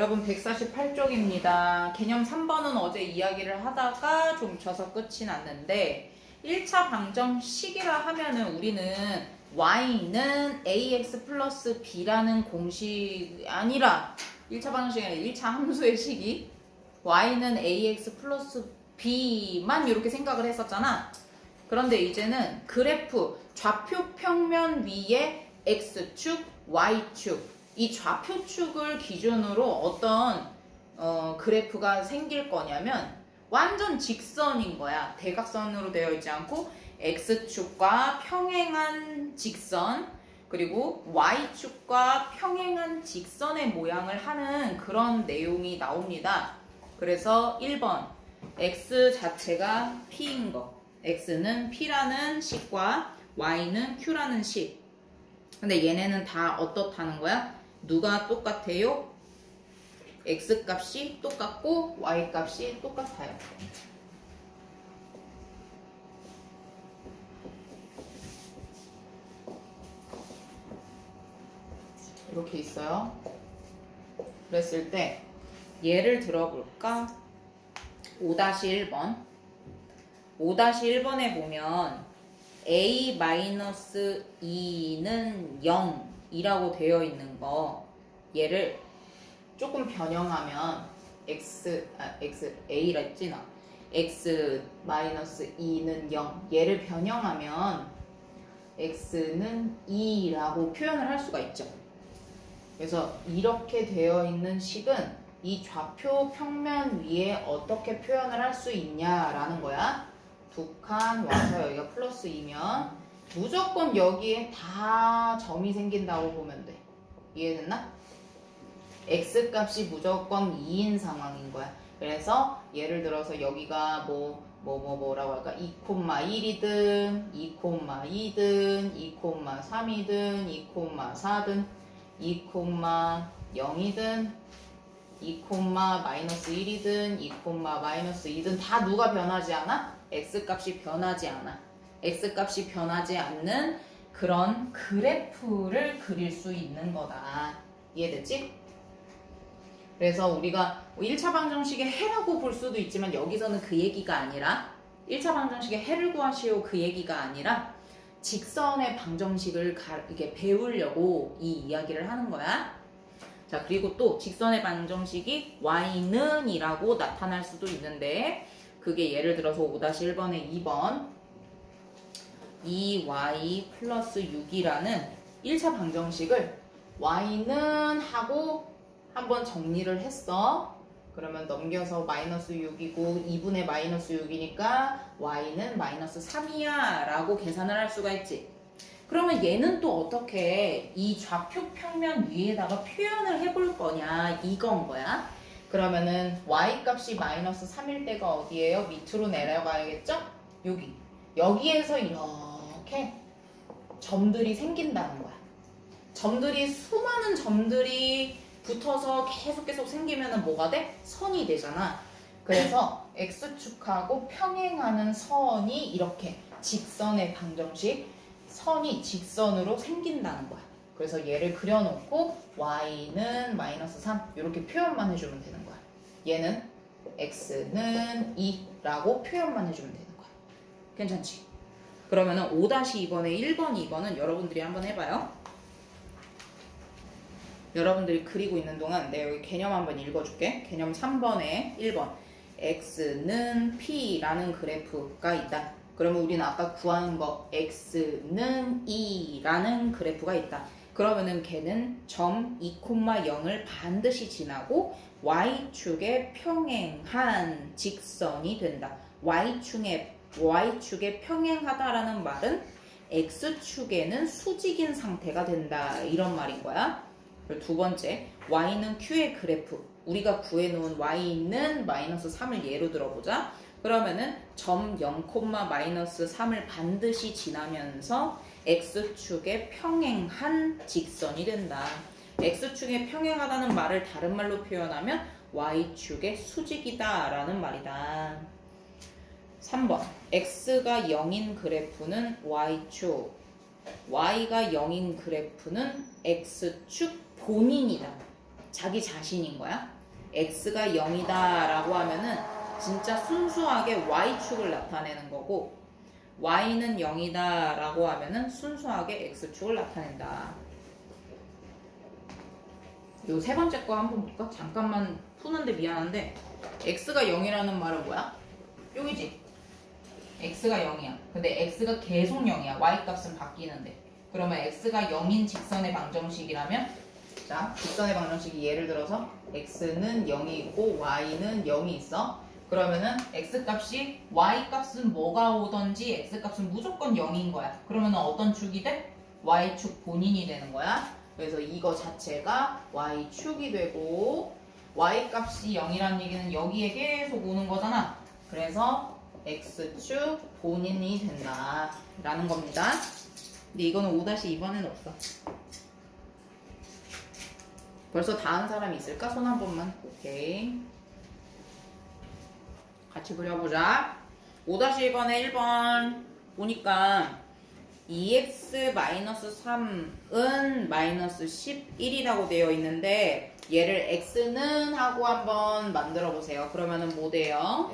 여러분 148쪽입니다. 개념 3번은 어제 이야기를 하다가 좀 져서 끝이 났는데 1차 방정식이라 하면은 우리는 y는 ax 플러스 b라는 공식이 아니라 1차 방정식이 아니라 1차 함수의 식이 y는 ax 플러스 b만 이렇게 생각을 했었잖아. 그런데 이제는 그래프 좌표 평면 위에 x축, y축 이 좌표축을 기준으로 어떤 그래프가 생길 거냐면 완전 직선인 거야. 대각선으로 되어 있지 않고 x축과 평행한 직선 그리고 y축과 평행한 직선의 모양을 하는 그런 내용이 나옵니다. 그래서 1번 x 자체가 p인 거, x는 p라는 식과 y는 q라는 식. 근데 얘네는 다 어떻다는 거야? 누가 똑같아요? x 값이 똑같고 y 값이 똑같아요. 이렇게 있어요. 그랬을 때 예를 들어볼까? 5-1번 5-1번에 보면 a-2는 0이라고 되어 있는 거 얘를 조금 변형하면 a라 했지 나 x-2는 0 얘를 변형하면 x는 2라고 표현을 할 수가 있죠. 그래서 이렇게 되어 있는 식은 이 좌표 평면 위에 어떻게 표현을 할 수 있냐라는 거야. 두 칸 와서 여기가 플러스 2면 무조건 여기에 다 점이 생긴다고 보면 돼. 이해됐나? x 값이 무조건 2인 상황인 거야. 그래서 예를 들어서 여기가 뭐라고 할까? 2,1이든 2,2든 2,3이든 2,4든 2,0이든 2,-1이든 2,-2든 다 누가 변하지 않아? x 값이 변하지 않아. x 값이 변하지 않는 그런 그래프를 그릴 수 있는 거다. 이해됐지? 그래서 우리가 1차 방정식의 해라고 볼 수도 있지만 여기서는 그 얘기가 아니라 1차 방정식의 해를 구하시오 그 얘기가 아니라 직선의 방정식을 이렇게 배우려고 이 이야기를 하는 거야. 자, 그리고 또 직선의 방정식이 y는 이라고 나타날 수도 있는데 그게 예를 들어서 5-1번에 2번 2y 플러스 6이라는 1차 방정식을 y는 하고 한번 정리를 했어. 그러면 넘겨서 마이너스 6이고 2분의 마이너스 6이니까 y는 마이너스 3이야 라고 계산을 할 수가 있지. 그러면 얘는 또 어떻게 이 좌표 평면 위에다가 표현을 해볼 거냐 이건 거야. 그러면은 y 값이 마이너스 3일 때가 어디예요? 밑으로 내려가야겠죠? 여기에서 이렇게 점들이 생긴다는 거야. 수많은 점들이 붙어서 계속 생기면은 뭐가 돼? 선이 되잖아. 그래서 x축하고 평행하는 선이 이렇게 직선의 방정식 선이 직선으로 생긴다는 거야. 그래서 얘를 그려놓고 y는 마이너스 3 이렇게 표현만 해주면 되는 거야. 얘는 x는 2라고 표현만 해주면 되는 거야. 괜찮지? 그러면은 5-2번에 1번, 2번은 여러분들이 한번 해봐요. 여러분들이 그리고 있는 동안 내가 여기 개념 한번 읽어줄게. 개념 3번에 1번 x는 p라는 그래프가 있다. 그러면 우리는 아까 구한 거 x는 2라는 그래프가 있다. 그러면은 걔는 점 2,0을 반드시 지나고 y축에 평행한 직선이 된다. y축에 평행하다라는 말은 x축에는 수직인 상태가 된다. 이런 말인 거야. 그리고 두 번째, y는 q의 그래프. 우리가 구해놓은 y는 마이너스 3을 예로 들어보자. 그러면은 점 0,-3을 반드시 지나면서 x축에 평행한 직선이 된다. x축에 평행하다는 말을 다른 말로 표현하면 y축의 수직이다 라는 말이다. 3번 x가 0인 그래프는 y축, y가 0인 그래프는 x축 본인이다. 자기 자신인 거야. x가 0이다 라고 하면은 진짜 순수하게 y축을 나타내는 거고, y는 0이다 라고 하면은 순수하게 x축을 나타낸다. 요 세 번째 거 한번 볼까? 잠깐만 푸는데 미안한데, x가 0이라는 말은 뭐야? 여기지? x가 0이야. 근데 x가 계속 0이야. y 값은 바뀌는데. 그러면 x가 0인 직선의 방정식이라면, 자, 직선의 방정식이 예를 들어서 x는 0이 있고 y는 0이 있어. 그러면은 x값이 y값은 뭐가 오던지 x값은 무조건 0인 거야. 그러면은 어떤 축이 돼? y축 본인이 되는 거야. 그래서 이거 자체가 y축이 되고, y값이 0이라는 얘기는 여기에 계속 오는 거잖아. 그래서 x축 본인이 된다 라는 겁니다. 근데 이거는 5-2번에는 없어. 벌써 다 한 사람이 있을까? 손 한 번만. 오케이. 같이 그려보자. 5-1번에 1번 보니까 2x-3은 마이너스 11이라고 되어 있는데, 얘를 x는 하고 한번 만들어 보세요. 그러면은 뭐 돼요?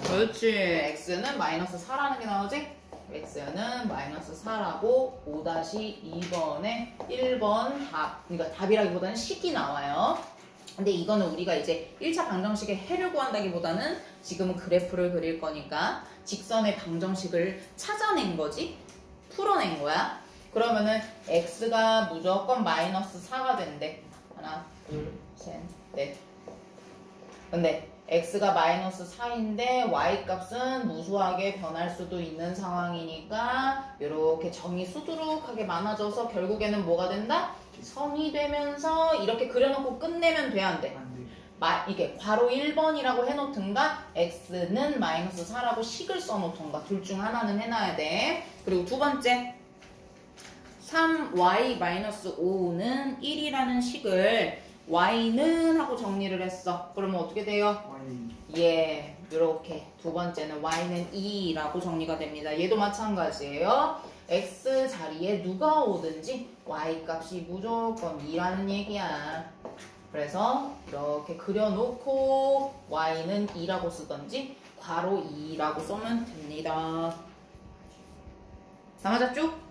그렇지. x는 마이너스 4라는 게 나오지? x는 마이너스 4라고 5-2번에 1번 답, 그러니까 답이라기보다는 식이 나와요. 근데 이거는 우리가 이제 1차 방정식에 해를 구한다기보다는 지금은 그래프를 그릴 거니까 직선의 방정식을 찾아낸 거지? 풀어낸 거야. 그러면은 x가 무조건 마이너스 4가 된대. 하나, 둘, 셋, 넷. 근데 x가 마이너스 4인데 y값은 무수하게 변할 수도 있는 상황이니까 이렇게 점이 수두룩하게 많아져서 결국에는 뭐가 된다? 선이 되면서 이렇게 그려놓고 끝내면 돼, 안 돼? 이게 괄호 1번이라고 해놓든가 x는 마이너스 4라고 식을 써놓던가 둘 중 하나는 해놔야 돼. 그리고 두 번째 3y-5는 1이라는 식을 y는 하고 정리를 했어. 그러면 어떻게 돼요? 예, 이렇게 두 번째는 y는 2라고 정리가 됩니다. 얘도 마찬가지예요. x 자리에 누가 오든지 y 값이 무조건 2라는 얘기야. 그래서 이렇게 그려놓고 y는 2라고 쓰던지 괄호 2라고 써면 됩니다. 다 맞았죠?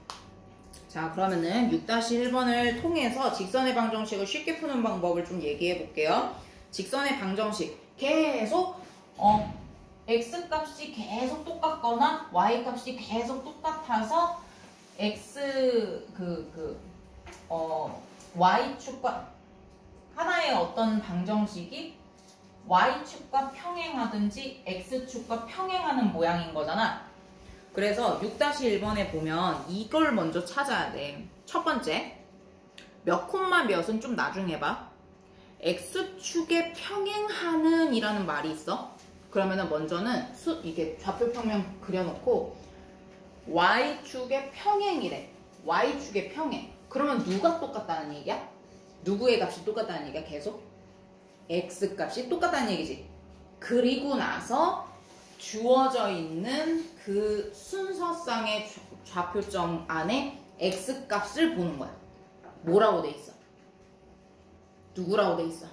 자, 그러면은 6-1번을 통해서 직선의 방정식을 쉽게 푸는 방법을 좀 얘기해 볼게요. 직선의 방정식 계속 x값이 계속 똑같거나 y값이 계속 똑같아서 y축과 하나의 어떤 방정식이 y축과 평행하든지 x축과 평행하는 모양인 거잖아. 그래서 6-1번에 보면 이걸 먼저 찾아야 돼. 첫 번째, 몇 콤마 몇은 좀 나중에 봐. x축에 평행하는 이라는 말이 있어. 그러면은 먼저는 이게 좌표 평면 그려놓고 y축에 평행이래. y축에 평행. 그러면 누가 똑같다는 얘기야? 누구의 값이 똑같다는 얘기야? 계속 x값이 똑같다는 얘기지. 그리고 나서 주어져 있는 그 순서상의 좌표점 안에 x값을 보는 거야. 뭐라고 돼 있어? 누구라고 돼 있어?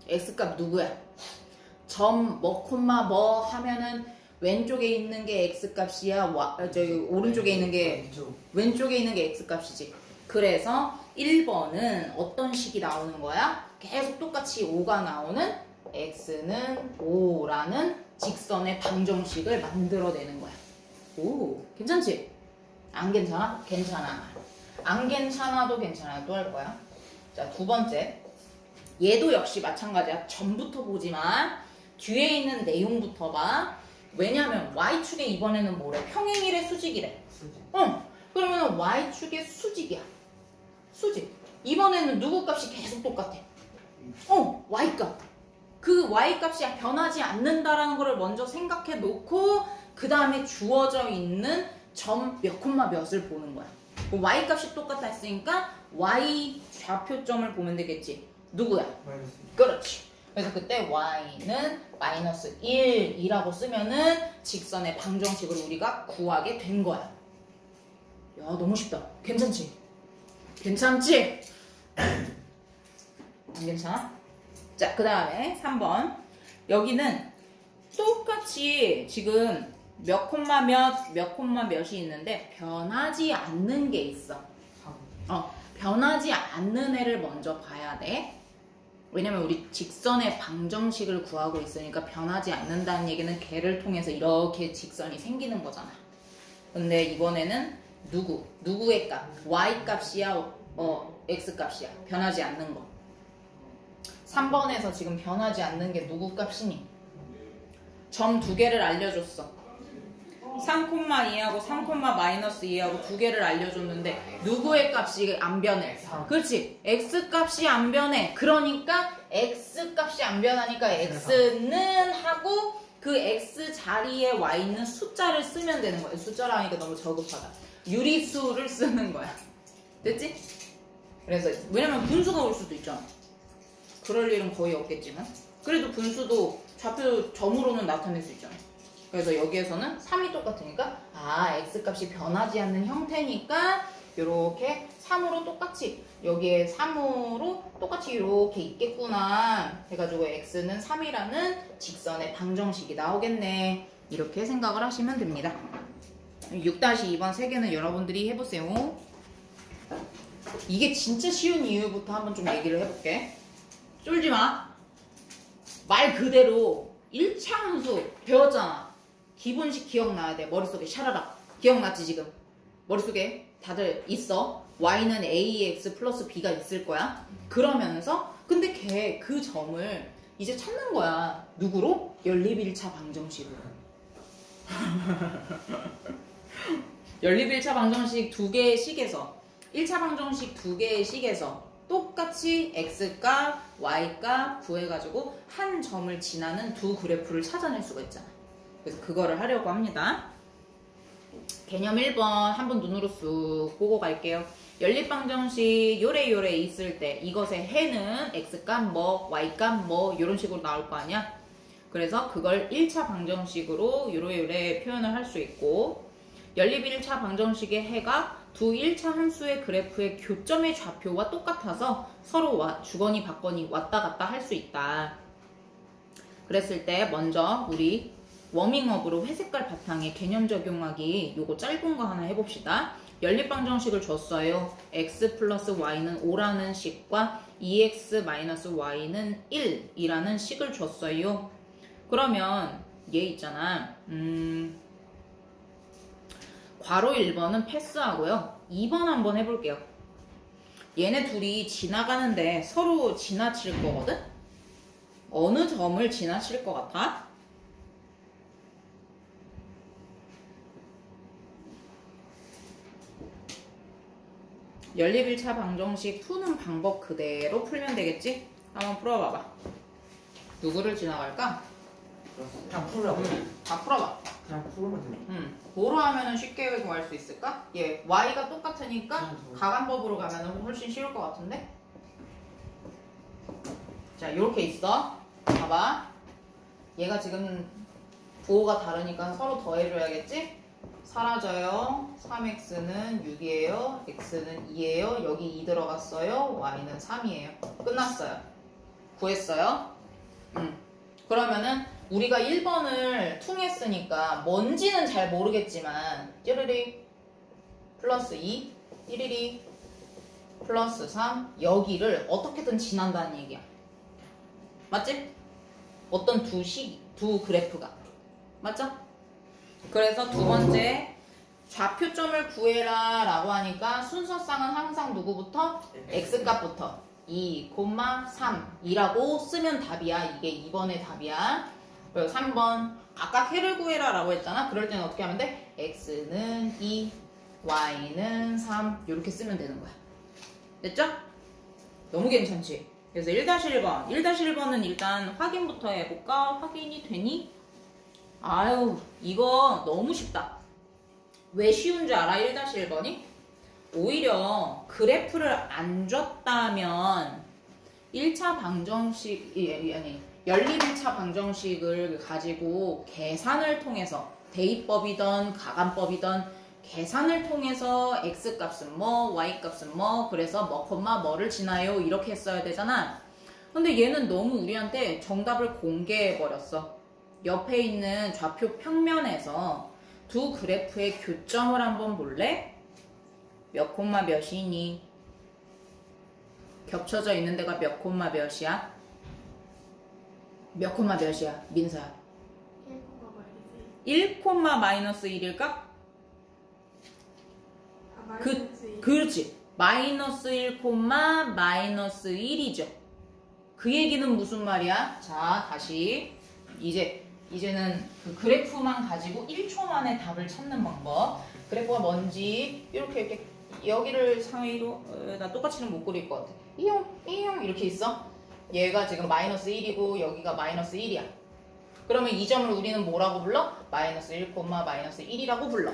x값 누구야? 점 뭐 콤마 뭐 하면은 왼쪽에 있는 게 x값이야. 오른쪽에 있는 게 왼쪽에 있는 게 x값이지. 그래서 1번은 어떤 식이 나오는 거야? 계속 똑같이 5가 나오는 x는 5라는 직선의 방정식을 만들어내는 거야. 오, 괜찮지? 안 괜찮아? 괜찮아. 안 괜찮아도 괜찮아. 또 할 거야. 자, 두 번째. 얘도 역시 마찬가지야. 전부터 보지만 뒤에 있는 내용부터 봐. 왜냐면 y축에 이번에는 뭐래? 평행이래, 수직이래? 수직. 그러면 y축의 수직이야. 수직. 이번에는 누구 값이 계속 똑같아? y값. 그 y값이 변하지 않는다라는 거를 먼저 생각해 놓고 그 다음에 주어져 있는 점 몇 콤마 몇을 보는 거야. y값이 똑같다 했으니까 y 좌표점을 보면 되겠지. 누구야? 그렇지. 그래서 그때 y는 마이너스 1이라고 쓰면은 직선의 방정식을 우리가 구하게 된 거야. 야, 너무 쉽다. 괜찮지? 괜찮지? 안 괜찮아? 자, 그 다음에 3번. 여기는 똑같이 지금 몇 콤마 몇 콤마 몇이 있는데 변하지 않는 게 있어. 변하지 않는 애를 먼저 봐야 돼. 왜냐면 우리 직선의 방정식을 구하고 있으니까 변하지 않는다는 얘기는 걔를 통해서 이렇게 직선이 생기는 거잖아. 근데 이번에는 누구의 값? y 값이야? x 값이야? 변하지 않는 거. 3번에서 지금 변하지 않는 게 누구 값이니? 점 두 개를 알려줬어. 3,2하고 3,-2하고 두 개를 알려줬는데 누구의 값이 안 변해? 그렇지. x 값이 안 변해. 그러니까 x 값이 안 변하니까 x는 하고 그 x 자리에 와 있는 숫자를 쓰면 되는 거야. 숫자라 하니까 너무 저급하다. 유리수를 쓰는 거야. 됐지? 그래서 왜냐면 분수가 올 수도 있잖아. 그럴 일은 거의 없겠지만 그래도 분수도 좌표 점으로는 나타낼 수 있잖아. 그래서 여기에서는 3이 똑같으니까 x값이 변하지 않는 형태니까 이렇게 3으로 똑같이 여기에 3으로 똑같이 이렇게 있겠구나 해가지고 x는 3이라는 직선의 방정식이 나오겠네. 이렇게 생각을 하시면 됩니다. 6-2번 3개는 여러분들이 해보세요. 이게 진짜 쉬운 이유부터 한번 좀 얘기를 해볼게. 쫄지마. 말 그대로 1차 함수 배웠잖아. 기본식 기억나야 돼. 머릿속에 샤라락. 기억났지 지금? 머릿속에 다들 있어. y는 ax 플러스 b가 있을 거야. 그러면서 근데 걔 그 점을 이제 찾는 거야. 누구로? 연립1차 방정식으로. 연립1차 방정식 두 개의 식에서 1차 방정식 두 개의 식에서 똑같이 x값, y값 구해가지고 한 점을 지나는 두 그래프를 찾아낼 수가 있잖아. 그래서 그거를 하려고 합니다. 개념 1번 한번 눈으로 쑥 보고 갈게요. 연립방정식 요래 있을 때 이것의 해는 x값 뭐 y값 뭐 이런 식으로 나올 거 아니야. 그래서 그걸 1차 방정식으로 요래 표현을 할 수 있고 연립 1차 방정식의 해가 두 1차 함수의 그래프의 교점의 좌표와 똑같아서 서로 주거니 받거니 왔다 갔다 할 수 있다. 그랬을 때 먼저 우리 워밍업으로 회색깔 바탕에 개념 적용하기 요거 짧은 거 하나 해봅시다. 연립방정식을 줬어요. x 플러스 y는 5라는 식과 2x 마이너스 y는 1이라는 식을 줬어요. 그러면 얘 있잖아. 괄호 1번은 패스하고요. 2번 한번 해볼게요. 얘네 둘이 지나가는데 서로 지나칠 거거든? 어느 점을 지나칠 것 같아? 연립 1차 방정식 푸는 방법 그대로 풀면 되겠지? 한번 풀어봐봐. 누구를 지나갈까? 그냥 풀으라고. 다 풀어봐. 그냥 풀으면 돼. 뭐로 하면 쉽게 구할 수 있을까? 얘 y가 똑같으니까 가간법으로 가면 훨씬 쉬울 것 같은데? 자, 이렇게 있어. 봐봐. 얘가 지금 부호가 다르니까 서로 더해줘야겠지? 사라져요. 3x는 6이에요. x는 2예요. 여기 2 들어갔어요. y는 3이에요. 끝났어요. 구했어요. 그러면은 우리가 1번을 통했으니까 뭔지는 잘 모르겠지만 찌르리 플러스 2, 찌르리 플러스 3 여기를 어떻게든 지난다는 얘기야. 맞지? 어떤 두 그래프가. 맞죠? 그래서 두 번째 좌표점을 구해라 라고 하니까 순서상은 항상 누구부터? x값부터 2, 3이라고 쓰면 답이야. 이게 2번의 답이야. 그리고 3번 아까 해를 구해라 라고 했잖아. 그럴 때는 어떻게 하면 돼? x는 2, y는 3 이렇게 쓰면 되는 거야. 됐죠? 너무 괜찮지? 그래서 1-1번 1-1번은 일단 확인부터 해볼까? 확인이 되니? 아유 이거 너무 쉽다. 왜 쉬운 줄 알아? 1-1번이? 오히려 그래프를 안 줬다면 1차 방정식 아니 연립 1차 방정식을 가지고 계산을 통해서 대입법이든 가간법이든 계산을 통해서 x값은 뭐 y값은 뭐 그래서 뭐 콤마 뭐를 지나요 이렇게 했어야 되잖아. 근데 얘는 너무 우리한테 정답을 공개해버렸어. 옆에 있는 좌표 평면에서 두 그래프의 교점을 한번 볼래? 몇 콤마 몇이니? 겹쳐져 있는 데가 몇 콤마 몇이야? 몇 콤마 몇이야? 민서야. 1 콤마 마이너스 1일까? 그렇지. 마이너스 1 콤마 마이너스 1이죠. 그 얘기는 무슨 말이야? 자, 다시 이제는 그 그래프만 가지고 1초 만에 답을 찾는 방법. 그래프가 뭔지 이렇게 여기를 상위로 나 똑같이는 못 그릴 것 같아. 이용 이렇게 있어. 얘가 지금 마이너스 1이고 여기가 마이너스 1이야. 그러면 이 점을 우리는 뭐라고 불러? 마이너스 1, 마이너스 1이라고 불러.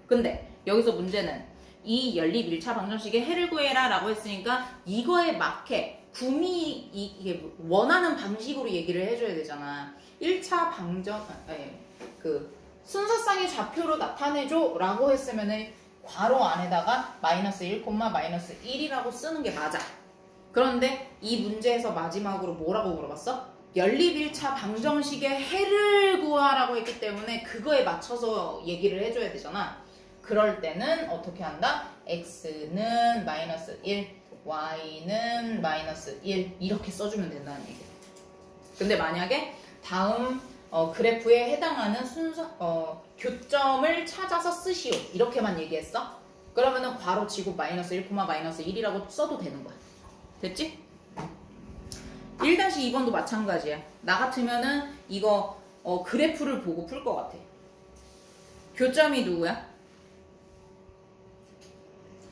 근데 여기서 문제는 이 연립 1차 방정식의 해를 구해라 라고 했으니까 이거에 맞게 구미 이게 원하는 방식으로 얘기를 해줘야 되잖아. 1차 방정 그 순서상의 좌표로 나타내줘 라고 했으면은 괄호 안에다가 마이너스 1, 마이너스 1이라고 쓰는 게 맞아. 그런데 이 문제에서 마지막으로 뭐라고 물어봤어? 연립 1차 방정식의 해를 구하라고 했기 때문에 그거에 맞춰서 얘기를 해줘야 되잖아. 그럴 때는 어떻게 한다? x는 마이너스 1, y는 마이너스 1 이렇게 써주면 된다는 얘기야. 근데 만약에 다음 그래프에 해당하는 교점을 찾아서 쓰시오 이렇게만 얘기했어? 그러면은 괄호치고 마이너스 1, 마이너스 1이라고 써도 되는 거야. 됐지? 1-2번도 마찬가지야. 나 같으면은 이거 그래프를 보고 풀 것 같아. 교점이 누구야?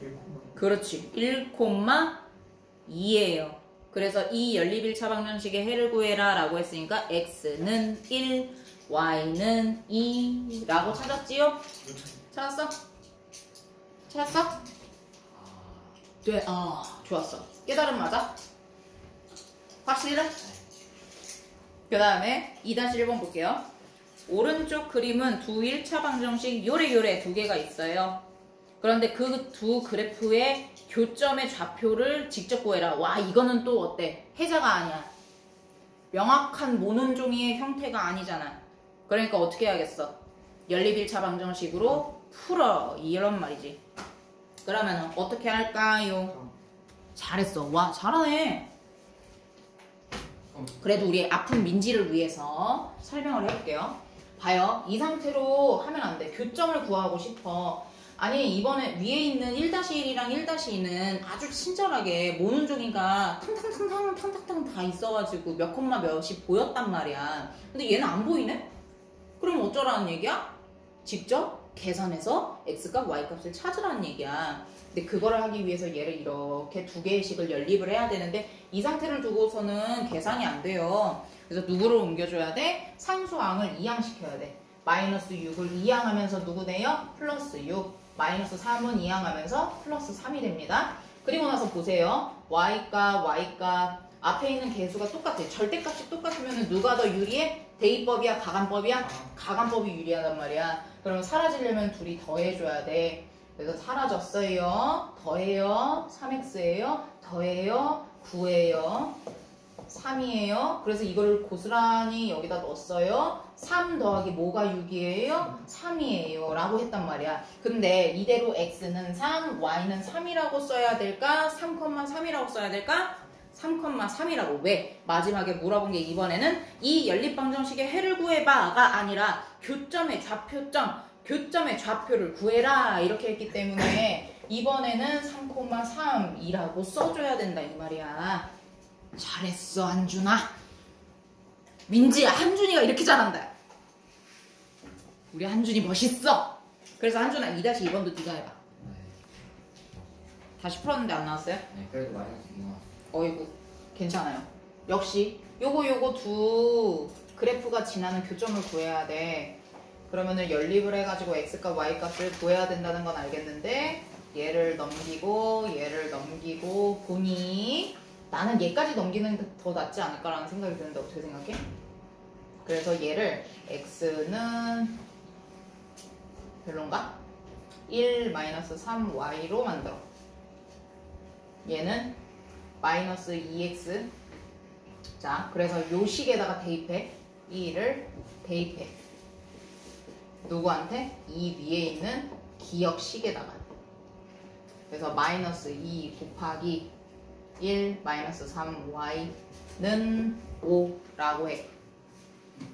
1, 그렇지. 1,2예요. 그래서 이 연립 1차 방정식의 해를 구해라 라고 했으니까 x는 1, y는 2 라고 찾았지요? 찾았어? 찾았어? 네, 좋았어. 깨달음 맞아? 확실해? 그 다음에 2-1번 볼게요. 오른쪽 그림은 두 1차 방정식 요래 두 개가 있어요. 그런데 그 두 그래프의 교점의 좌표를 직접 구해라. 와, 이거는 또 어때? 해자가 아니야. 명확한 모논종이의 형태가 아니잖아. 그러니까 어떻게 해야겠어? 연립 1차 방정식으로 풀어. 이런 말이지. 그러면 어떻게 할까요? 잘했어. 와, 잘하네. 그래도 우리 아픈 민지를 위해서 설명을 해볼게요. 봐요. 이 상태로 하면 안 돼. 교점을 구하고 싶어. 아니, 이번에 위에 있는 1-1이랑 1-2는 아주 친절하게 모논종이가 탕탕탕탕 다 있어가지고 몇 콤마 몇이 보였단 말이야. 근데 얘는 안 보이네? 그럼 어쩌라는 얘기야? 직접 계산해서 x값, y값을 찾으라는 얘기야. 근데 그거를 하기 위해서 얘를 이렇게 두 개의 식을 연립을 해야 되는데 이 상태를 두고서는 계산이 안 돼요. 그래서 누구를 옮겨줘야 돼? 상수항을 이항시켜야 돼. 마이너스 6을 이항하면서 누구 돼요? 플러스 6. 마이너스 3은 이항하면서 플러스 3이 됩니다. 그리고 나서 보세요. y값, 앞에 있는 개수가 똑같아. 절대값이 똑같으면 누가 더 유리해? 대입법이야? 가간법이야? 가간법이 유리하단 말이야. 그러면 사라지려면 둘이 더해줘야 돼. 그래서 사라졌어요. 더해요. 3x예요. 더해요. 9예요. 3이에요. 그래서 이거를 고스란히 여기다 넣었어요. 3 더하기 뭐가 6이에요? 3이에요. 라고 했단 말이야. 근데 이대로 x는 3, y는 3이라고 써야 될까? 3,3이라고 써야 될까? 3,3이라고. 왜? 마지막에 물어본 게 이번에는 이 연립방정식의 해를 구해봐가 아니라 교점의 좌표를 구해라 이렇게 했기 때문에 이번에는 3,3이라고 써줘야 된다 이 말이야. 잘했어 한준아. 민지야, 한준이가 이렇게 잘한다. 우리 한준이 멋있어. 그래서 한준아 2-2번도 네가 해봐. 네. 다시 풀었는데 안 나왔어요? 네, 그래도 마이너스 2 나왔어. 어이구, 괜찮아요. 역시 요거 두 그래프가 지나는 교점을 구해야 돼. 그러면은 연립을 해가지고 x값, y값을 구해야 된다는 건 알겠는데 얘를 넘기고 보니 나는 얘까지 넘기는 게 더 낫지 않을까라는 생각이 드는데 어떻게 생각해? 그래서 얘를 x는 별론가? 1-3y로 만들어. 얘는 마이너스 2x 자, 그래서 요 식에다가 대입해. 2를 대입해. 누구한테? 이 위에 있는 기역식에다가. 그래서 마이너스 2 곱하기 1 마이너스 3y는 5라고 해.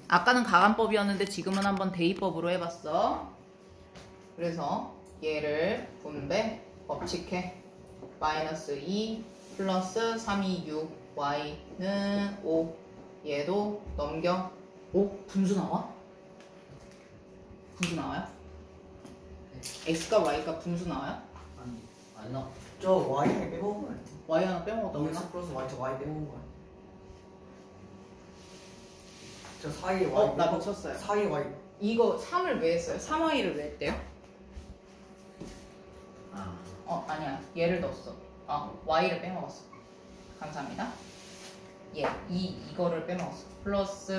아까는 가간법이었는데 지금은 한번 대입법으로 해봤어. 그래서 얘를 분배 법칙해. 마이너스 2 플러스 3이 6 y는 5. 얘도 넘겨. 분수 나와? 분수 나와요? x과 y가 분수 나와요? 아니 안 나. 저 y 빼먹은 거 아니야? y 하나 빼먹었다고 x 했나? 플러스 y 저 y 빼먹은 거 아니야? 저 사이에 y 나 놓쳤어요. 사이에 y. 이거 3을 왜 했어요? 3y를 왜 했대요? 아니야. 얘를 넣었어. y를 빼먹었어. 감사합니다. 이거를 빼먹었어. 플러스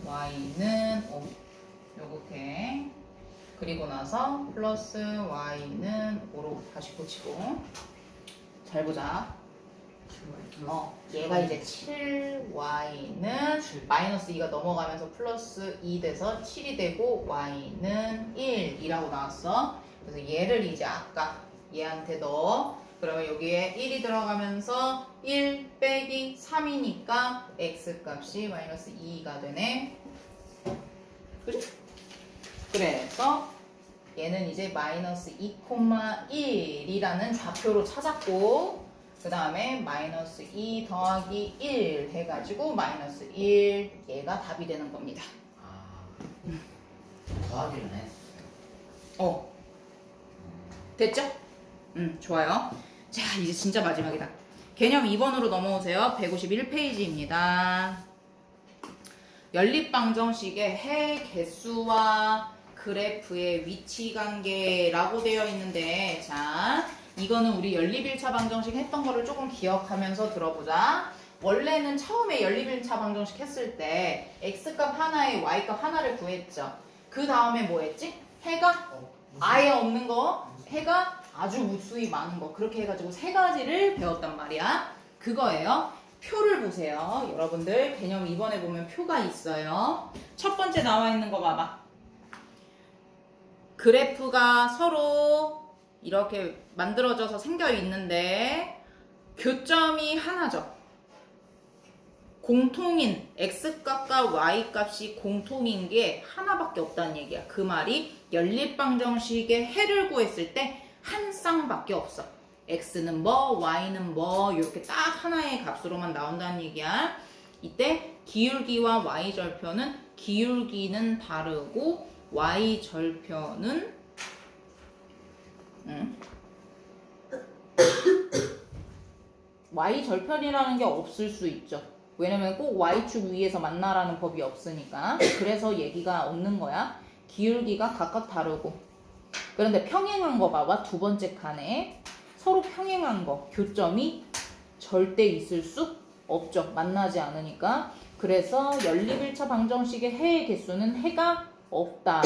y는 5. 요렇게. 그리고 나서 플러스 y는 5로 다시 고치고. 잘 보자. 얘가 이제 7y는 마이너스 2가 넘어가면서 플러스 2 돼서 7이 되고 y는 1이라고 나왔어. 그래서 얘를 이제 아까 얘한테 넣어. 그러면 여기에 1이 들어가면서 1 빼기 3이니까 x 값이 마이너스 2가 되네. 그래? 그래서 얘는 이제 마이너스 2,1이라는 좌표로 찾았고, 그 다음에 마이너스 2 더하기 1 해가지고 마이너스 1 얘가 답이 되는 겁니다. 더하기를 했어요. 됐죠? 좋아요. 자, 이제 진짜 마지막이다. 개념 2번으로 넘어오세요. 151페이지입니다. 연립방정식의 해 개수와 그래프의 위치 관계라고 되어 있는데, 자, 이거는 우리 연립 1차 방정식 했던 거를 조금 기억하면서 들어보자. 원래는 처음에 연립 1차 방정식 했을 때 x값 하나에 y값 하나를 구했죠. 그 다음에 뭐 했지? 해가 아예 없는 거, 해가 아주 무수히 많은 거, 그렇게 해가지고 세 가지를 배웠단 말이야. 그거예요. 표를 보세요. 여러분들 개념 2번에 보면 표가 있어요. 첫 번째 나와 있는 거 봐봐. 그래프가 서로 이렇게 만들어져서 생겨 있는데 교점이 하나죠. 공통인 x값과 y값이 공통인 게 하나밖에 없다는 얘기야. 그 말이 연립방정식의 해를 구했을 때 한 쌍밖에 없어. x는 뭐, y는 뭐, 이렇게 딱 하나의 값으로만 나온다는 얘기야. 이때 기울기와 y절편은 기울기는 다르고 y절편은 y절편이라는 게 없을 수 있죠. 왜냐면 꼭 y축 위에서 만나라는 법이 없으니까. 그래서 얘기가 없는 거야. 기울기가 각각 다르고. 그런데 평행한 거 봐봐. 두 번째 칸에 서로 평행한 거, 교점이 절대 있을 수 없죠. 만나지 않으니까. 그래서 연립 1차 방정식의 해의 개수는 해가 없다.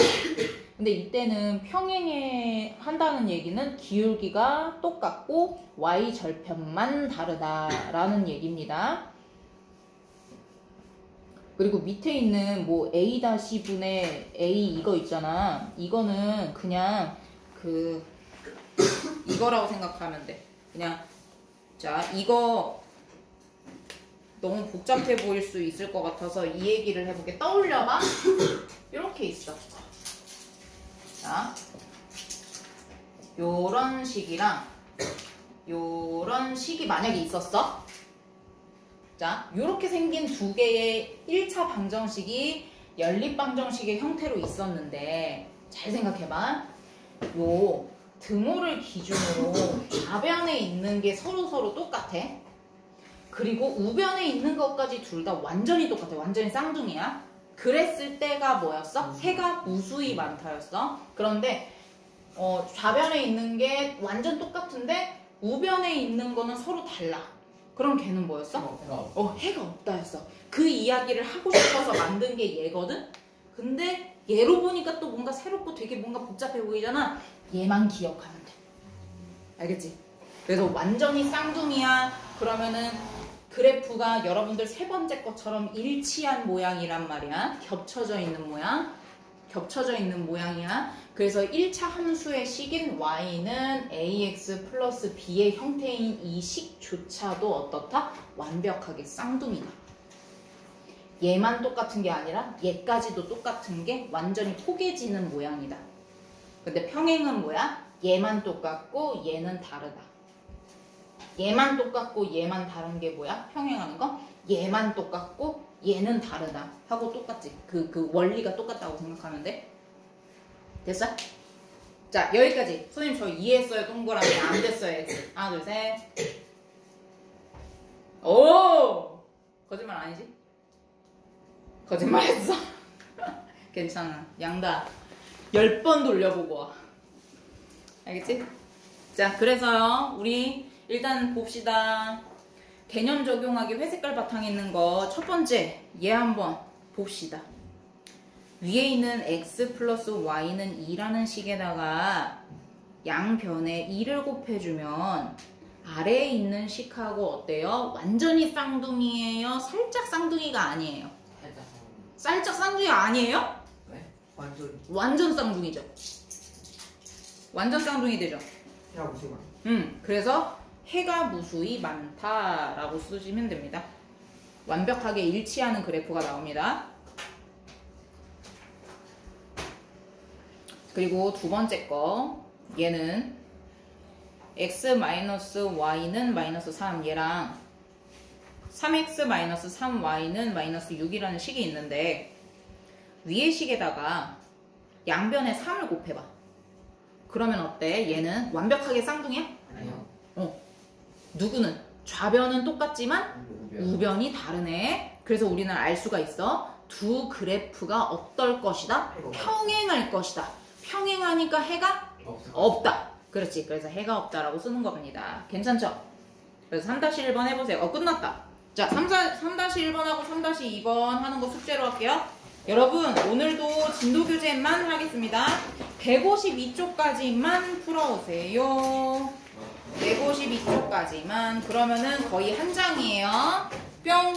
근데 이때는 평행해 한다는 얘기는 기울기가 똑같고 y절편만 다르다라는 얘기입니다. 그리고 밑에 있는 뭐 a-분의 a 이거 있잖아. 이거는 그냥 이거라고 생각하면 돼. 그냥 자, 이거 너무 복잡해 보일 수 있을 것 같아서 이 얘기를 해볼게. 떠올려봐. 이렇게 있어. 자, 요런 식이랑 요런 식이 만약에 있었어. 자, 요렇게 생긴 두 개의 1차 방정식이 연립방정식의 형태로 있었는데, 잘 생각해봐. 요 등호를 기준으로 좌변에 있는 게 서로 똑같아. 그리고 우변에 있는 것까지 둘 다 완전히 똑같아. 완전히 쌍둥이야. 그랬을 때가 뭐였어? 해가 무수히 많다였어. 그런데 좌변에 있는 게 완전 똑같은데 우변에 있는 거는 서로 달라. 그럼 걔는 뭐였어? 해가 없다였어. 그 이야기를 하고 싶어서 만든 게 얘거든? 근데 얘로 보니까 또 뭔가 새롭고 되게 뭔가 복잡해 보이잖아. 얘만 기억하면 돼. 알겠지? 그래서 완전히 쌍둥이야. 그러면은 그래프가 여러분들 세 번째 것처럼 일치한 모양이란 말이야. 겹쳐져 있는 모양. 겹쳐져 있는 모양이야. 그래서 1차 함수의 식인 y는 ax 플러스 b의 형태인 이 식조차도 어떻다? 완벽하게 쌍둥이다. 얘만 똑같은 게 아니라 얘까지도 똑같은 게 완전히 포개지는 모양이다. 근데 평행은 뭐야? 얘만 똑같고 얘는 다르다. 얘만 똑같고 얘만 다른 게 뭐야? 평행하는 거? 얘만 똑같고 얘는 다르다 하고 똑같지. 그 원리가 똑같다고 생각하면 돼. 됐어? 자, 여기까지. 선생님 저 이해했어요. 동그라미 안 됐어요. X. 하나 둘 셋. 오! 거짓말 아니지? 거짓말했어. 괜찮아. 양다 10번 돌려보고 와. 알겠지? 자, 그래서요. 우리 일단 봅시다. 개념 적용하기 회색깔 바탕에 있는 거 첫 번째 얘 한번 봅시다. 위에 있는 x 플러스 y는 2라는 식에다가 양변에 2를 곱해주면 아래에 있는 식하고 어때요? 완전히 쌍둥이에요? 살짝 쌍둥이가 아니에요? 살짝. 살짝 쌍둥이가 아니에요? 왜? 완전. 완전 쌍둥이죠. 완전 쌍둥이 되죠. 야 무슨 말? 그래서 해가 무수히 많다라고 쓰시면 됩니다. 완벽하게 일치하는 그래프가 나옵니다. 그리고 두 번째 거 얘는 x-y는 마이너스 3 얘랑 3x-3y는 마이너스 6이라는 식이 있는데 위의 식에다가 양변에 3을 곱해봐. 그러면 어때? 얘는 완벽하게 쌍둥이야? 아니요. 누구는? 좌변은 똑같지만 우변이 다르네. 그래서 우리는 알 수가 있어. 두 그래프가 어떨 것이다? 평행할 것이다. 평행하니까 해가 없다. 그렇지. 그래서 해가 없다라고 쓰는 겁니다. 괜찮죠? 그래서 3-1번 해보세요. 끝났다. 자, 3-1번하고 3-2번 하는 거 숙제로 할게요. 여러분, 오늘도 진도교재만 하겠습니다. 152쪽까지만 풀어오세요. 152쪽까지만. 그러면은 거의 한 장이에요. 뿅!